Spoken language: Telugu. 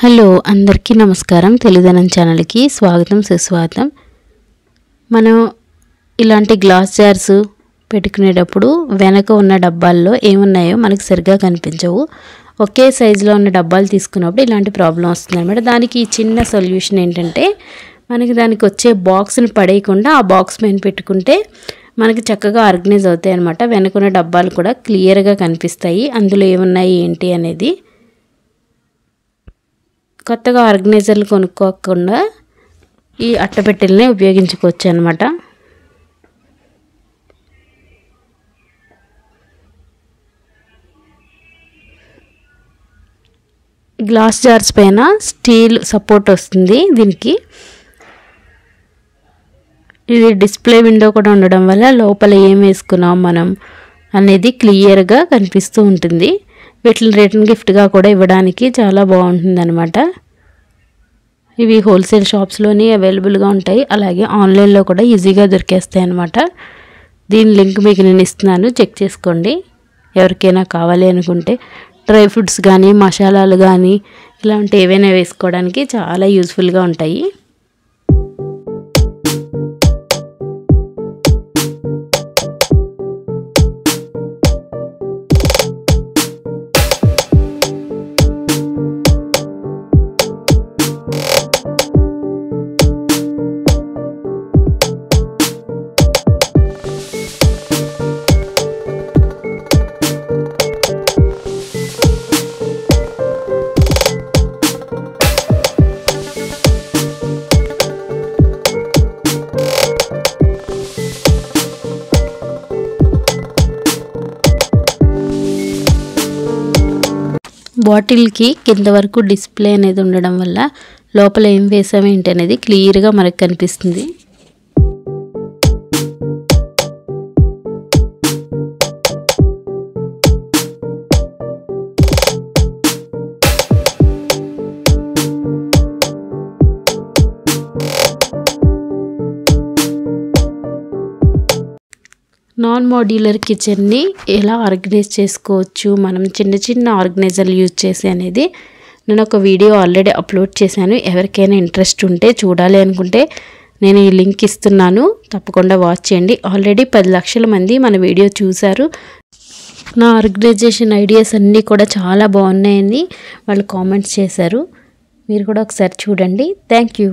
హలో అందరికీ నమస్కారం. తెలుగుదనం ఛానల్కి స్వాగతం సుస్వాగతం. మనం ఇలాంటి గ్లాస్ జార్స్ పెట్టుకునేటప్పుడు వెనక ఉన్న డబ్బాల్లో ఏమున్నాయో మనకు సరిగ్గా కనిపించవు. ఒకే సైజులో ఉన్న డబ్బాలు తీసుకున్నప్పుడు ఇలాంటి ప్రాబ్లం వస్తుంది అన్నమాట. దానికి చిన్న సొల్యూషన్ ఏంటంటే మనకి దానికి వచ్చే బాక్స్ని పడేయకుండా ఆ బాక్స్ పైన పెట్టుకుంటే మనకి చక్కగా ఆర్గనైజ్ అవుతాయి అన్నమాట. వెనకున్న డబ్బాలు కూడా క్లియర్గా కనిపిస్తాయి, అందులో ఏమున్నాయి ఏంటి అనేది. కొత్తగా ఆర్గనైజర్లు కొనుక్కోకుండా ఈ అట్టపెట్టెల్ని ఉపయోగించుకోవచ్చు అన్నమాట. గ్లాస్ జార్స్ పైన స్టీల్ సపోర్ట్ వస్తుంది దీనికి. ఇది డిస్ప్లే విండో కూడా ఉండడం వల్ల లోపల ఏం వేసుకున్నాం మనం అనేది క్లియర్గా కనిపిస్తూ ఉంటుంది. వీటిని రిటర్న్ గిఫ్ట్గా కూడా ఇవ్వడానికి చాలా బాగుంటుంది అనమాట. ఇవి హోల్సేల్ షాప్స్లోని అవైలబుల్గా ఉంటాయి, అలాగే ఆన్లైన్లో కూడా ఈజీగా దొరికేస్తాయి అన్నమాట. దీని లింక్ మీకు నేను ఇస్తున్నాను, చెక్ చేసుకోండి. ఎవరికైనా కావాలి అనుకుంటే డ్రై ఫ్రూట్స్ కానీ మసాలాలు కానీ ఇలాంటి ఏవైనా వేసుకోవడానికి చాలా యూస్ఫుల్గా ఉంటాయి. బాటిల్కి కింద వరకు డిస్ప్లే అనేది ఉండడం వల్ల లోపల ఏం వేసాము ఏంటి అనేది క్లియర్గా మనకు కనిపిస్తుంది. నాన్ మాడ్యులర్ కిచెన్ని ఎలా ఆర్గనైజ్ చేసుకోవచ్చు మనం చిన్న చిన్న ఆర్గనైజర్లు యూజ్ చేసి అనేది నేను ఒక వీడియో ఆల్రెడీ అప్లోడ్ చేశాను. ఎవరికైనా ఇంట్రెస్ట్ ఉంటే చూడాలి అనుకుంటే నేను ఈ లింక్ ఇస్తున్నాను, తప్పకుండా వాచ్ చేయండి. ఆల్రెడీ 10 లక్షల మంది మన వీడియో చూశారు. నా ఆర్గనైజేషన్ ఐడియాస్ అన్నీ కూడా చాలా బాగున్నాయని వాళ్ళు కామెంట్స్ చేశారు. మీరు కూడా ఒకసారి చూడండి. Thank you.